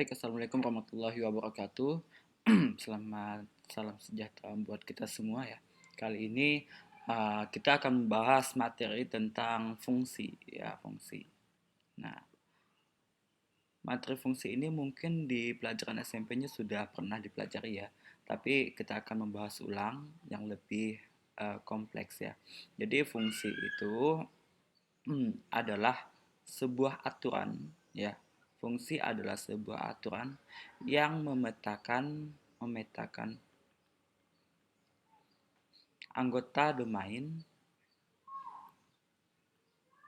Baik, Assalamualaikum warahmatullahi wabarakatuh. Selamat salam sejahtera buat kita semua ya. Kali ini kita akan membahas materi tentang fungsi ya, fungsi. Nah, materi fungsi ini mungkin di pelajaran SMP-nya sudah pernah dipelajari ya, tapi kita akan membahas ulang yang lebih kompleks ya. Jadi fungsi itu adalah sebuah aturan ya. Fungsi adalah sebuah aturan yang memetakan anggota domain.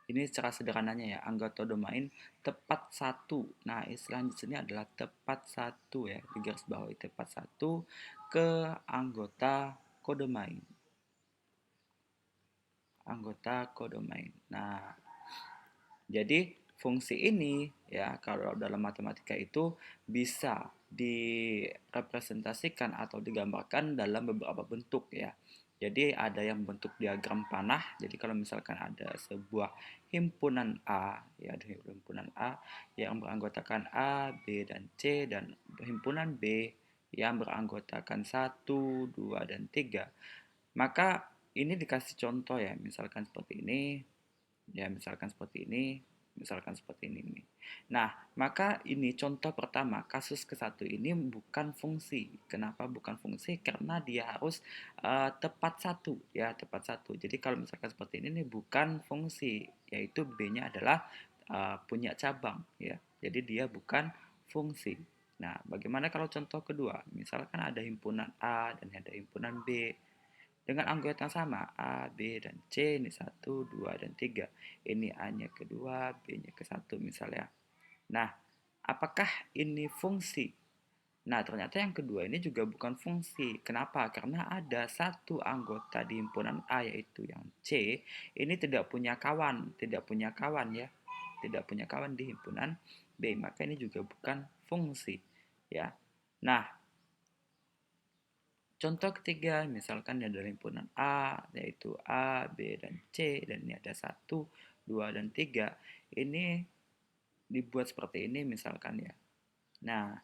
Ini secara sederhananya ya, anggota domain tepat satu. Nah, istilah di sini adalah tepat satu ya, di garis bawah tepat satu ke anggota kodomain. Anggota kodomain. Nah, jadi fungsi ini ya kalau dalam matematika itu bisa direpresentasikan atau digambarkan dalam beberapa bentuk ya. Jadi ada yang bentuk diagram panah. Jadi kalau misalkan ada sebuah himpunan A ya, ada himpunan A yang beranggotakan A, B dan C dan himpunan B yang beranggotakan satu, 2 dan 3. Maka ini dikasih contoh ya, misalkan seperti ini, ya misalkan seperti ini, misalkan seperti ini. Nah, maka ini contoh pertama, kasus ke-1 ini bukan fungsi. Kenapa bukan fungsi? Karena dia harus tepat satu, ya tepat satu. Jadi kalau misalkan seperti ini bukan fungsi, yaitu B-nya adalah punya cabang, ya. Jadi dia bukan fungsi. Nah, bagaimana kalau contoh kedua? Misalkan ada himpunan A dan ada himpunan B dengan anggota yang sama A, B, dan C ini satu, 2, dan 3. Ini A-nya kedua, B-nya ke satu misalnya. Nah, apakah ini fungsi? Nah, ternyata yang kedua ini juga bukan fungsi. Kenapa? Karena ada satu anggota di himpunan A yaitu yang C, ini tidak punya kawan, tidak punya kawan ya. Tidak punya kawan di himpunan B, maka ini juga bukan fungsi ya. Nah, contoh ketiga, misalkan ada himpunan A, yaitu A, B, dan C, dan ini ada satu, 2, dan 3. Ini dibuat seperti ini misalkan ya. Nah,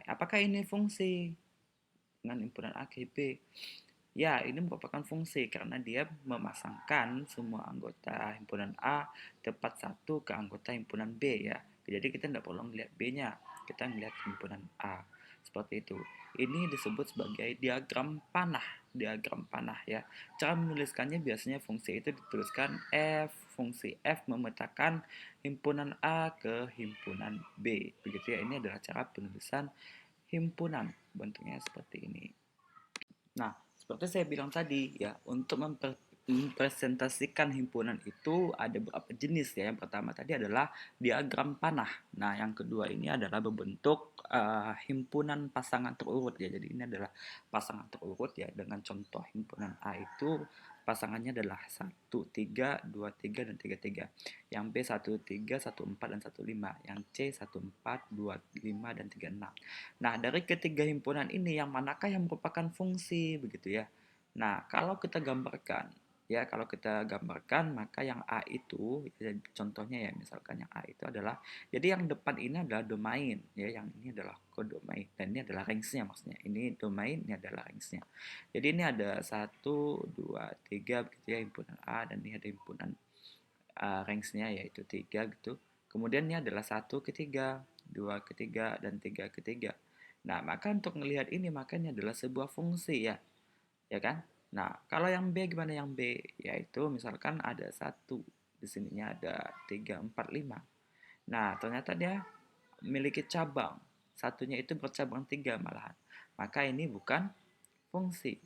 apakah ini fungsi dengan himpunan A, K, B? Ya, ini merupakan fungsi karena dia memasangkan semua anggota himpunan A tepat satu ke anggota himpunan B ya. Jadi kita tidak perlu melihat B-nya, kita melihat himpunan A. Seperti itu. Ini disebut sebagai diagram panah ya. Cara menuliskannya biasanya fungsi itu dituliskan F, fungsi F memetakan himpunan A ke himpunan B. Begitu ya, ini adalah cara penulisan himpunan. Bentuknya seperti ini. Nah, seperti saya bilang tadi ya, untuk mempresentasikan himpunan itu ada beberapa jenis ya. Yang pertama tadi adalah diagram panah. Nah, yang kedua ini adalah berbentuk himpunan pasangan terurut ya. Jadi ini adalah pasangan terurut ya, dengan contoh himpunan A itu pasangannya adalah satu 3 2 3 dan 3 3. Yang B 1 3 1 4 dan 1 5. Yang C 1 4 2 5 dan 3 6. Nah, dari ketiga himpunan ini yang manakah yang merupakan fungsi begitu ya. Nah, kalau kita gambarkan maka yang A itu ya, contohnya ya misalkan yang A itu adalah, jadi yang depan ini adalah domain ya, yang ini adalah kodomain dan ini adalah range-nya, maksudnya ini domain, ini adalah range-nya. Jadi ini ada satu 2 3 begitu ya, himpunan A, dan ini ada himpunan range-nya yaitu 3 gitu. Kemudian ini adalah satu ketiga, dua ketiga, dan tiga ketiga. Nah, maka untuk melihat ini makanya adalah sebuah fungsi ya, ya kan? Nah, kalau yang B gimana yang B? Yaitu misalkan ada satu, di sininya ada 3 4 5. Nah, ternyata dia memiliki cabang. Satunya itu bercabang 3 malahan. Maka ini bukan fungsi.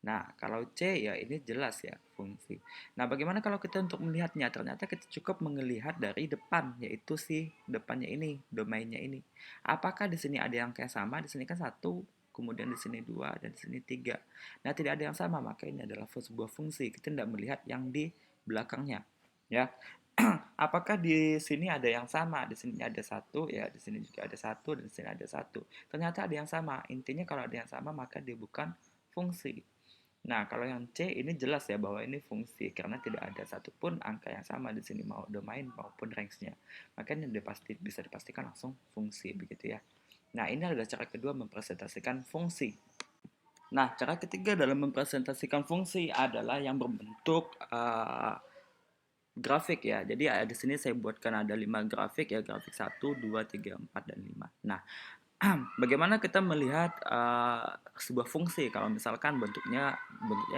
Nah, kalau C ya ini jelas ya fungsi. Nah, bagaimana kalau kita untuk melihatnya? Ternyata kita cukup melihat dari depan, yaitu si depannya ini, domainnya ini. Apakah di sini ada yang kayak sama? Di sini kan satu, kemudian di sini dua, dan di sini tiga. Nah, tidak ada yang sama, maka ini adalah sebuah fungsi. Kita tidak melihat yang di belakangnya, ya. Apakah di sini ada yang sama? Di sini ada satu, ya. Di sini juga ada satu, dan di sini ada satu. Ternyata ada yang sama. Intinya kalau ada yang sama, maka dia bukan fungsi. Nah, kalau yang C ini jelas ya bahwa ini fungsi karena tidak ada satupun angka yang sama di sini mau domain maupun range-nya. Makanya bisa dipastikan langsung fungsi begitu ya. Nah, ini adalah cara kedua mempresentasikan fungsi. Nah, cara ketiga dalam mempresentasikan fungsi adalah yang berbentuk grafik ya. Jadi di sini saya buatkan ada 5 grafik ya, grafik 1, 2, 3, 4 dan 5. Nah, bagaimana kita melihat sebuah fungsi kalau misalkan bentuknya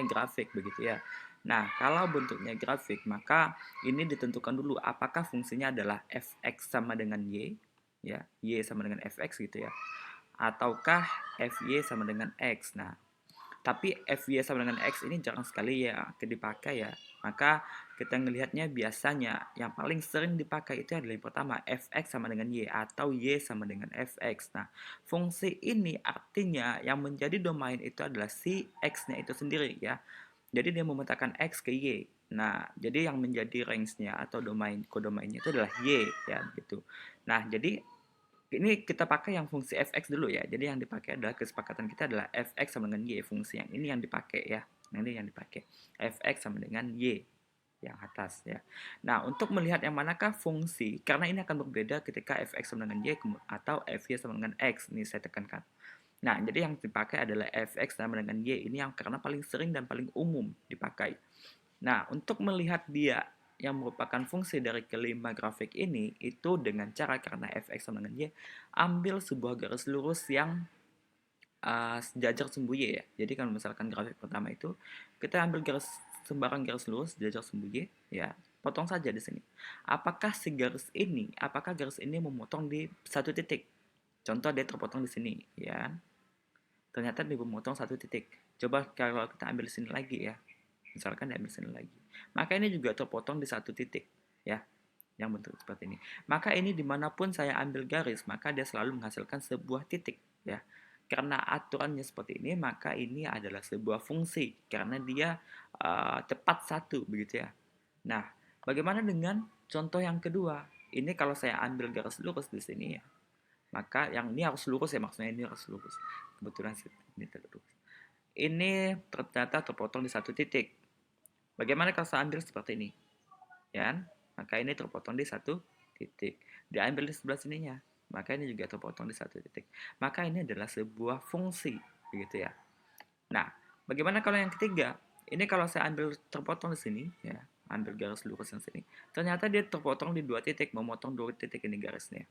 grafik begitu ya. Nah, kalau bentuknya grafik, maka ini ditentukan dulu apakah fungsinya adalah fx sama dengan y, ya, y sama dengan fx gitu ya, ataukah fy sama dengan x. Nah, tapi FY sama dengan X ini jarang sekali ya dipakai ya. Maka kita ngelihatnya biasanya yang paling sering dipakai itu adalah yang pertama Fx sama dengan Y atau Y sama dengan Fx. Nah, fungsi ini artinya yang menjadi domain itu adalah si X-nya itu sendiri ya. Jadi dia memetakan X ke Y. Nah, jadi yang menjadi range-nya atau kodomainnya itu adalah Y ya gitu. Nah, jadi ini kita pakai yang fungsi fx dulu ya. Jadi yang dipakai adalah kesepakatan kita adalah fx sama dengan y. Fungsi yang ini yang dipakai ya. Ini yang dipakai. Fx sama dengan y yang atas ya. Nah, untuk melihat yang manakah fungsi, karena ini akan berbeda ketika fx sama dengan y atau fy sama dengan x. Ini saya tekankan. Nah, jadi yang dipakai adalah fx sama dengan y. Ini yang karena paling sering dan paling umum dipakai. Nah, untuk melihat dia yang merupakan fungsi dari kelima grafik ini, itu dengan cara karena fx sama dengan y, ambil sebuah garis lurus yang sejajar sumbu y ya. Jadi kalau misalkan grafik pertama itu, kita ambil sembarang garis lurus sejajar sumbu y, ya, potong saja di sini. Apakah garis ini memotong di satu titik? Contoh dia terpotong di sini, ya. Ternyata dia memotong satu titik. Coba kalau kita ambil di sini lagi ya, misalkan diambil sini lagi, maka ini juga terpotong di satu titik ya, yang bentuk seperti ini. Maka ini dimanapun saya ambil garis, maka dia selalu menghasilkan sebuah titik ya. Karena aturannya seperti ini, maka ini adalah sebuah fungsi karena dia tepat satu begitu ya. Nah, bagaimana dengan contoh yang kedua? Ini kalau saya ambil garis lurus di sini ya, maka yang ini harus lurus ya, maksudnya ini harus lurus. Kebetulan ini terlurus. Ini ternyata terpotong di satu titik. Bagaimana kalau saya ambil seperti ini? Ya, maka ini terpotong di satu titik. Diambil di sebelah sininya, maka ini juga terpotong di satu titik. Maka ini adalah sebuah fungsi, begitu ya. Nah, bagaimana kalau yang ketiga? Ini kalau saya ambil terpotong di sini, ya, ambil garis lurus yang sini. Ternyata dia terpotong di dua titik, memotong dua titik ini garisnya.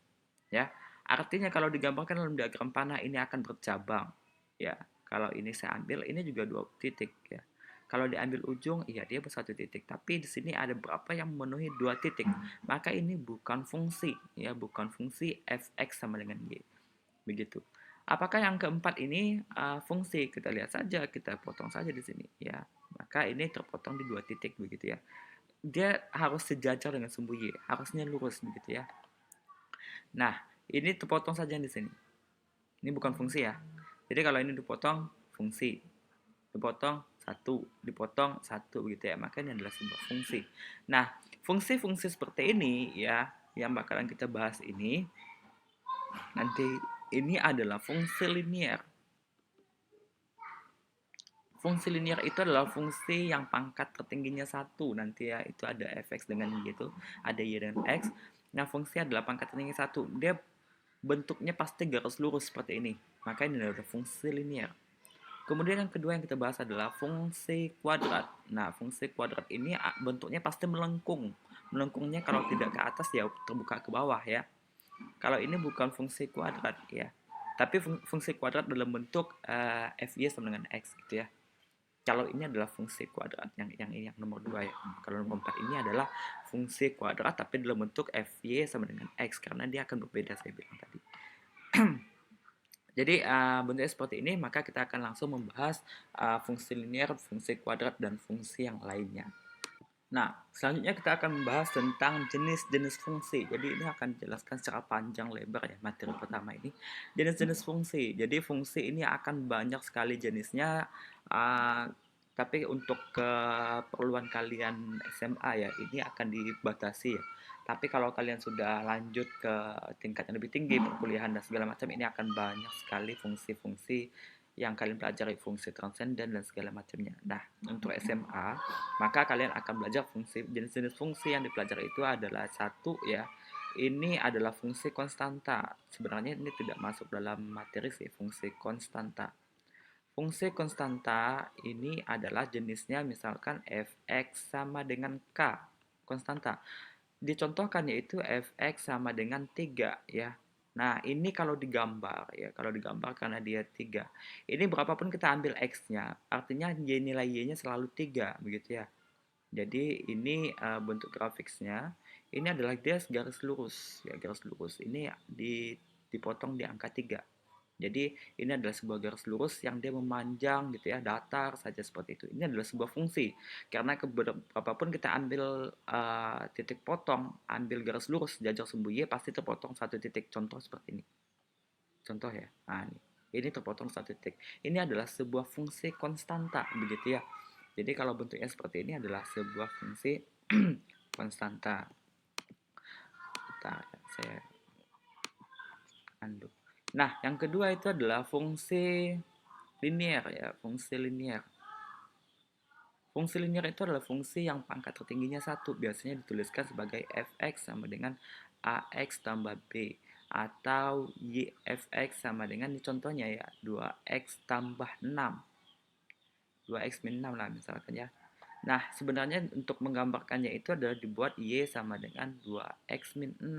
Ya, artinya kalau digambarkan dalam diagram panah ini akan bercabang. Ya, kalau ini saya ambil, ini juga dua titik ya. Kalau diambil ujung, iya dia bersatu titik. Tapi di sini ada berapa yang memenuhi dua titik. Maka ini bukan fungsi, ya, bukan fungsi fx sama dengan y. Begitu. Apakah yang keempat ini fungsi? Kita lihat saja, kita potong saja di sini, ya. Maka ini terpotong di dua titik begitu ya. Dia harus sejajar dengan sumbu y, harusnya lurus begitu ya. Nah, ini terpotong saja di sini. Ini bukan fungsi ya. Jadi kalau ini dipotong fungsi, dipotong satu begitu ya. Maka ini adalah sebuah fungsi. Nah, fungsi-fungsi seperti ini ya, yang bakalan kita bahas ini nanti, ini adalah fungsi linear. Fungsi linear itu adalah fungsi yang pangkat tertingginya satu nanti ya, itu ada fx dengan y, itu ada y dengan x. Nah, fungsi adalah pangkat tertinggi satu, dia bentuknya pasti garis lurus seperti ini, maka ini adalah fungsi linear. Kemudian yang kedua yang kita bahas adalah fungsi kuadrat. Nah, fungsi kuadrat ini bentuknya pasti melengkung. Melengkungnya kalau tidak ke atas ya terbuka ke bawah ya. Kalau ini bukan fungsi kuadrat ya, tapi fungsi kuadrat dalam bentuk fy sama dengan x gitu ya. Kalau ini adalah fungsi kuadrat, yang nomor 2 ya. Kalau nomor 4 ini adalah fungsi kuadrat tapi dalam bentuk fy sama dengan x karena dia akan berbeda saya bilang tadi. Jadi bentuknya seperti ini, maka kita akan langsung membahas fungsi linear, fungsi kuadrat, dan fungsi yang lainnya. Nah, selanjutnya kita akan membahas tentang jenis-jenis fungsi. Jadi ini akan dijelaskan secara panjang lebar ya, materi pertama ini. Jenis-jenis fungsi. Jadi fungsi ini akan banyak sekali jenisnya, tapi untuk keperluan kalian SMA ya, ini akan dibatasi ya. Tapi kalau kalian sudah lanjut ke tingkat yang lebih tinggi, perkuliahan dan segala macam, ini akan banyak sekali fungsi-fungsi yang kalian pelajari fungsi transenden dan segala macamnya. Nah, untuk SMA, maka kalian akan belajar jenis-jenis fungsi yang dipelajari itu adalah satu ya, ini adalah fungsi konstanta. Sebenarnya ini tidak masuk dalam materi sih, fungsi konstanta. Fungsi konstanta ini adalah jenisnya misalkan fx sama dengan k, konstanta. Dicontohkan yaitu fx sama dengan 3 ya. Nah, ini kalau digambar ya, kalau digambar karena dia 3. Ini berapapun kita ambil x-nya, artinya nilai y-nya selalu 3 begitu ya. Jadi ini bentuk grafiknya. Ini adalah garis lurus ya, garis lurus. Ini dipotong di angka 3. Jadi ini adalah sebuah garis lurus yang dia memanjang gitu ya, datar saja seperti itu. Ini adalah sebuah fungsi. Karena apapun kita ambil titik potong, ambil garis lurus, jajar sumbu y pasti terpotong satu titik. Contoh seperti ini. Contoh ya. Nah, ini terpotong satu titik. Ini adalah sebuah fungsi konstanta begitu ya. Jadi kalau bentuknya seperti ini adalah sebuah fungsi konstanta. Bentar, saya undo. Nah, yang kedua itu adalah fungsi linier ya, fungsi linier. Fungsi linier itu adalah fungsi yang pangkat tertingginya 1, biasanya dituliskan sebagai fx sama dengan ax tambah b, atau yfx sama dengan, ini contohnya ya, 2x tambah 6, 2x min 6 lah misalkan ya. Nah, sebenarnya untuk menggambarkannya itu adalah dibuat y sama dengan 2x min 6.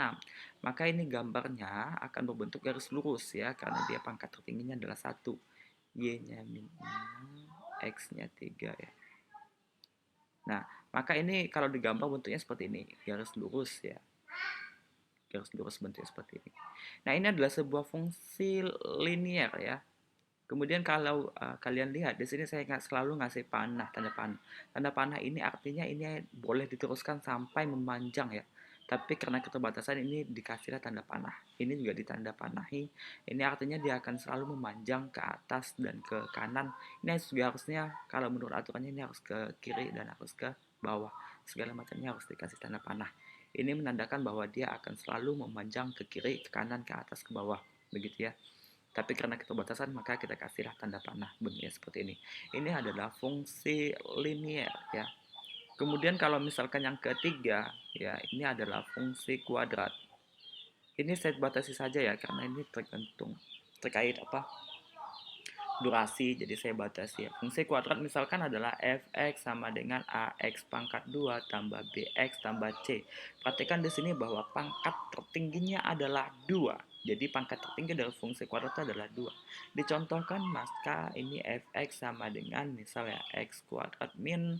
Maka ini gambarnya akan berbentuk garis lurus ya, karena dia pangkat tertingginya adalah 1. Y-nya min 6, x-nya 3 ya. Nah, maka ini kalau digambar bentuknya seperti ini, garis lurus ya. Garis lurus bentuknya seperti ini. Nah, ini adalah sebuah fungsi linier ya. Kemudian kalau kalian lihat di sini saya selalu ngasih panah, tanda panah. Tanda panah ini artinya ini boleh diteruskan sampai memanjang ya. Tapi karena keterbatasan ini dikasihlah tanda panah. Ini juga ditanda panahi. Ini artinya dia akan selalu memanjang ke atas dan ke kanan. Ini juga harusnya kalau menurut aturannya ini harus ke kiri dan harus ke bawah. Segala macamnya harus dikasih tanda panah. Ini menandakan bahwa dia akan selalu memanjang ke kiri, ke kanan, ke atas, ke bawah. Begitu ya. Tapi karena keterbatasan maka kita kasihlah tanda panah bentuknya seperti ini. Ini adalah fungsi linier ya. Kemudian kalau misalkan yang ketiga ya, ini adalah fungsi kuadrat. Ini saya batasi saja ya karena ini terkait apa? Durasi, jadi saya batasi ya. Fungsi kuadrat misalkan adalah fx sama dengan ax pangkat 2 tambah bx tambah c. Perhatikan di sini bahwa pangkat tertingginya adalah 2. Jadi pangkat tertinggi dari fungsi kuadrat adalah 2. Dicontohkan maka ini fx sama dengan misalnya x kuadrat min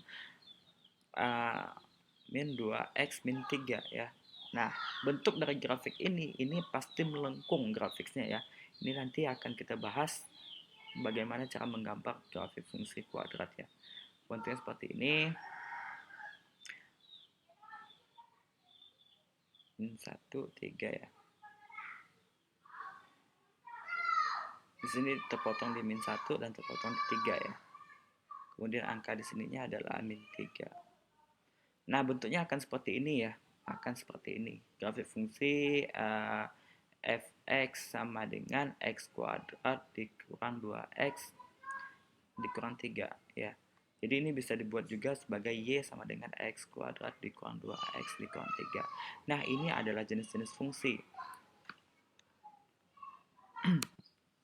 2x min 3 ya. Nah, bentuk dari grafik ini pasti melengkung grafiknya ya. Ini nanti akan kita bahas bagaimana cara menggambar grafik fungsi kuadrat ya. Bentuknya seperti ini. Min 1, 3 ya. Di sini terpotong di min 1 dan terpotong di 3 ya. Kemudian angka di sininya adalah min 3. Nah, bentuknya akan seperti ini ya. Akan seperti ini. Grafik fungsi fx sama dengan x kuadrat dikurang 2x dikurang 3 ya. Jadi ini bisa dibuat juga sebagai y sama dengan x kuadrat dikurang 2x dikurang 3. Nah, ini adalah jenis-jenis fungsi.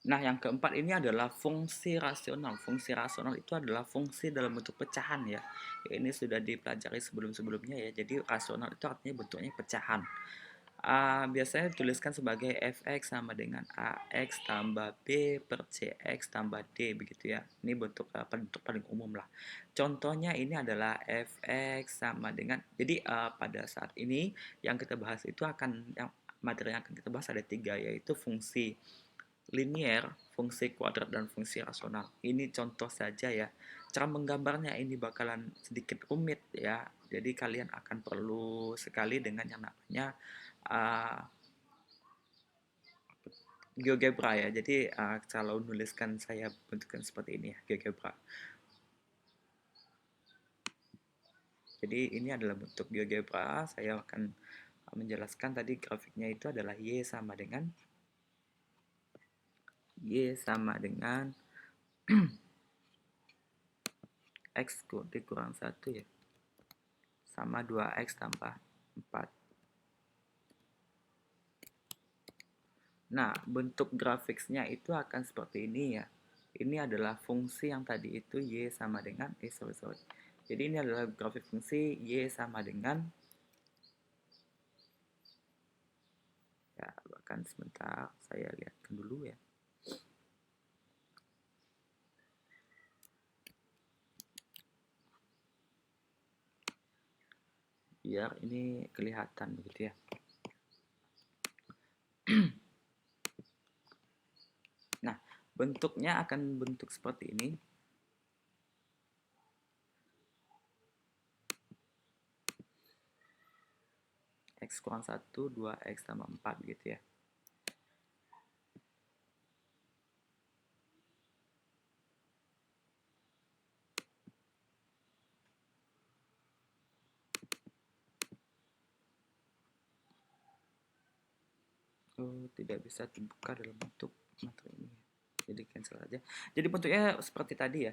Nah, yang keempat ini adalah fungsi rasional. Fungsi rasional itu adalah fungsi dalam bentuk pecahan ya. Ini sudah dipelajari sebelum-sebelumnya ya. Jadi rasional itu artinya bentuknya pecahan. Biasanya dituliskan sebagai fx sama dengan ax tambah b per cx tambah d begitu ya. Ini bentuk paling umum lah. Contohnya ini adalah fx sama dengan, jadi pada saat ini yang kita bahas itu materi yang akan kita bahas ada 3, yaitu fungsi linier, fungsi kuadrat, dan fungsi rasional. Ini contoh saja ya. Cara menggambarnya ini bakalan sedikit rumit ya. Jadi kalian akan perlu sekali dengan yang namanya GeoGebra ya. Jadi kalau nuliskan saya bentukkan seperti ini ya, GeoGebra. Jadi ini adalah bentuk GeoGebra. Saya akan menjelaskan tadi grafiknya itu adalah Y sama dengan X dikurang 1 ya, sama 2X tambah 4. Nah, bentuk grafiknya itu akan seperti ini ya. Ini adalah fungsi yang tadi itu Y sama dengan, sorry. Jadi ini adalah grafik fungsi Y sama dengan, ya bahkan sebentar saya lihatkan dulu ya. Biar ini kelihatan begitu ya. Nah, bentuknya akan bentuk seperti ini. X kurang 1, 2X tambah 4 gitu ya. Oh, tidak bisa dibuka dalam bentuk materi ini. Jadi cancel aja. Jadi bentuknya seperti tadi ya.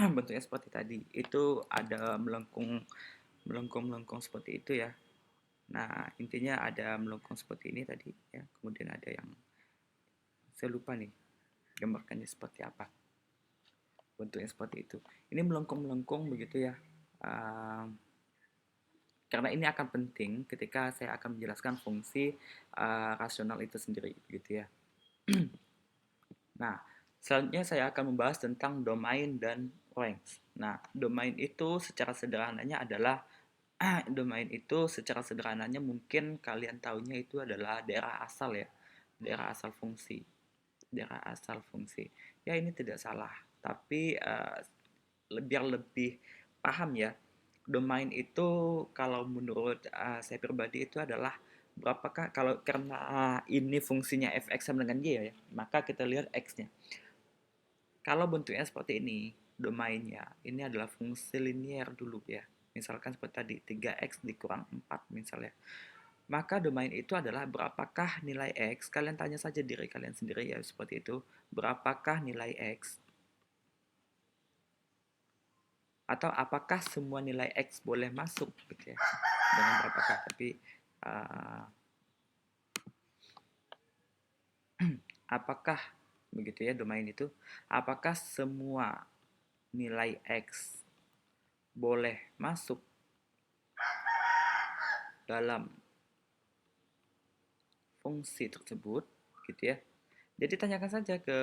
Bentuknya seperti tadi. Itu ada melengkung seperti itu ya. Nah, intinya ada melengkung seperti ini tadi ya. Kemudian ada yang saya lupa nih gambarkannya seperti apa. Bentuknya seperti itu. Ini melengkung-melengkung begitu ya. Karena ini akan penting ketika saya akan menjelaskan fungsi rasional itu sendiri gitu ya. Nah, selanjutnya saya akan membahas tentang domain dan range. Nah, domain itu secara sederhananya adalah domain itu secara sederhananya mungkin kalian tahunya itu adalah daerah asal ya. Daerah asal fungsi. Daerah asal fungsi. Ya ini tidak salah, tapi biar lebih paham ya. Domain itu kalau menurut saya pribadi itu adalah berapakah kalau karena ini fungsinya fx sama dengan y ya, maka kita lihat x-nya. Kalau bentuknya seperti ini, domainnya ini adalah fungsi linier dulu ya. Misalkan seperti tadi 3x dikurang 4 misalnya. Maka domain itu adalah berapakah nilai x. Kalian tanya saja diri kalian sendiri ya seperti itu. Berapakah nilai x? Atau apakah semua nilai x boleh masuk gitu ya. Dengan berapakah? Tapi uh, apakah begitu ya domain itu? Apakah semua nilai x boleh masuk dalam fungsi tersebut gitu ya. Jadi tanyakan saja ke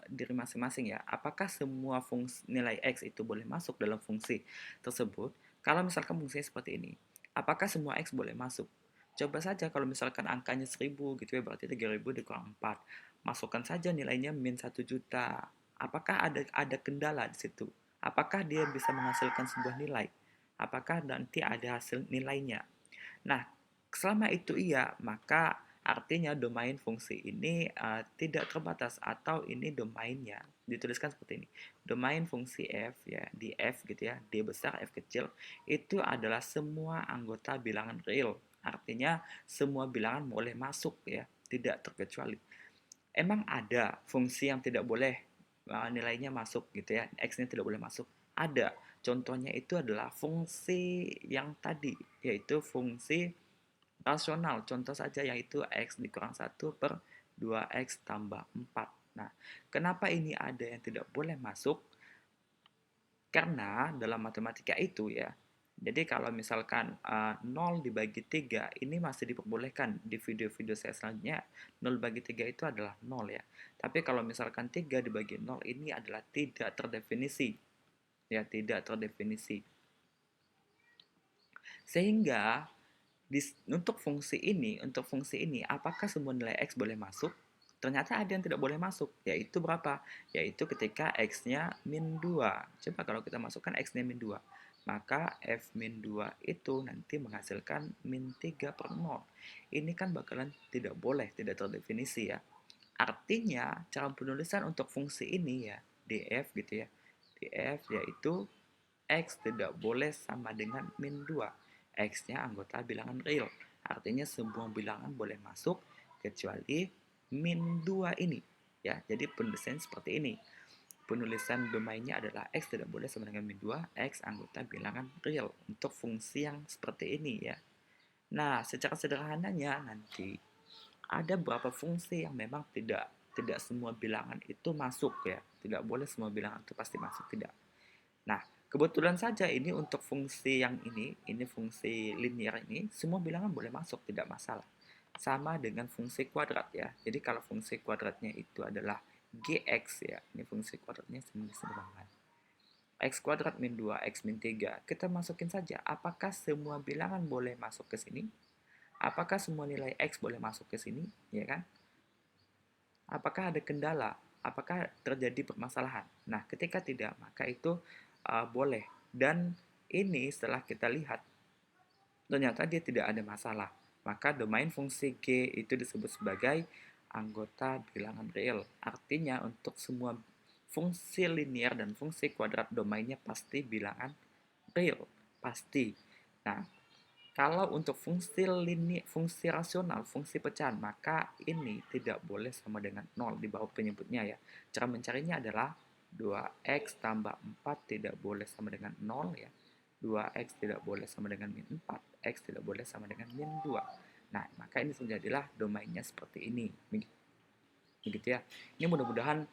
diri masing-masing ya, apakah semua fungsi nilai x itu boleh masuk dalam fungsi tersebut? Kalau misalkan fungsinya seperti ini, apakah semua x boleh masuk? Coba saja kalau misalkan angkanya 1000 gitu ya, berarti 3000 dikurang 4. Masukkan saja nilainya min 1 juta. Apakah ada kendala di situ? Apakah dia bisa menghasilkan sebuah nilai? Apakah nanti ada hasil nilainya? Nah, selama itu iya, maka artinya domain fungsi ini tidak terbatas atau ini domainnya dituliskan seperti ini. Domain fungsi f ya, di f gitu ya, d besar f kecil itu adalah semua anggota bilangan real. Artinya semua bilangan boleh masuk ya, tidak terkecuali. Emang ada fungsi yang tidak boleh nilainya masuk gitu ya, x-nya tidak boleh masuk? Ada. Contohnya itu adalah fungsi yang tadi, yaitu fungsi rasional. Contoh saja yaitu x dikurang 1 per 2x tambah 4. Nah, kenapa ini ada yang tidak boleh masuk? Karena dalam matematika itu ya, jadi kalau misalkan 0 dibagi 3 ini masih diperbolehkan di video-video saya selanjutnya. 0 bagi 3 itu adalah 0 ya. Tapi kalau misalkan 3 dibagi 0 ini adalah tidak terdefinisi. Ya, tidak terdefinisi. Sehingga untuk fungsi ini, apakah semua nilai x boleh masuk? Ternyata ada yang tidak boleh masuk, yaitu berapa? Yaitu ketika x-nya min 2. Coba kalau kita masukkan x-nya min 2, maka f min 2 itu nanti menghasilkan min 3 per 0. Ini kan bakalan tidak boleh, tidak terdefinisi ya. Artinya, cara penulisan untuk fungsi ini ya, df gitu ya. df yaitu x tidak boleh sama dengan min 2. X-nya anggota bilangan real. Artinya semua bilangan boleh masuk kecuali min 2 ini. Ya, jadi penulisannya seperti ini. penulisan domainnya adalah X tidak boleh sama dengan min 2, X anggota bilangan real untuk fungsi yang seperti ini ya. Nah, secara sederhananya nanti ada beberapa fungsi yang memang tidak tidak semua bilangan itu masuk ya. Tidak boleh semua bilangan itu pasti masuk, tidak. Nah, kebetulan saja ini untuk fungsi yang ini fungsi linear ini, semua bilangan boleh masuk, tidak masalah. Sama dengan fungsi kuadrat ya. Jadi kalau fungsi kuadratnya itu adalah gx ya, ini fungsi kuadratnya sederhana. X kuadrat min 2, X min 3, kita masukin saja. Apakah semua bilangan boleh masuk ke sini? Apakah semua nilai X boleh masuk ke sini? Ya kan? Apakah ada kendala? Apakah terjadi permasalahan? Nah, ketika tidak, maka itu boleh. Dan ini setelah kita lihat, ternyata dia tidak ada masalah. Maka domain fungsi G itu disebut sebagai anggota bilangan real. Artinya untuk semua fungsi linear dan fungsi kuadrat domainnya pasti bilangan real. Pasti. Nah, kalau untuk fungsi rasional, fungsi pecahan, maka ini tidak boleh sama dengan 0 di bawah penyebutnya ya. Cara mencarinya adalah 2x tambah 4 tidak boleh sama dengan 0 ya. 2x tidak boleh sama dengan min 4, x tidak boleh sama dengan min 2. Nah, maka ini menjadilah domainnya seperti ini. Begitu ya. Ini mudah-mudahan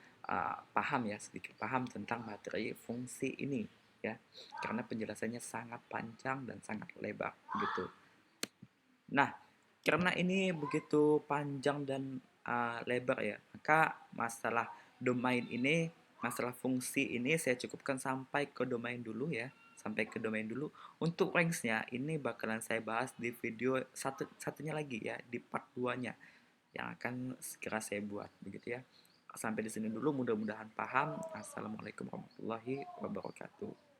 paham ya, sedikit paham tentang materi fungsi ini ya. Karena penjelasannya sangat panjang dan sangat lebar gitu. Nah, karena ini begitu panjang dan lebar ya, maka masalah domain ini, masalah fungsi ini saya cukupkan sampai ke domain dulu ya, sampai ke domain dulu. Untuk range-nya ini bakalan saya bahas di video satunya lagi ya, di part 2-nya yang akan segera saya buat begitu ya. Sampai di sini dulu, mudah-mudahan paham. Assalamualaikum warahmatullahi wabarakatuh.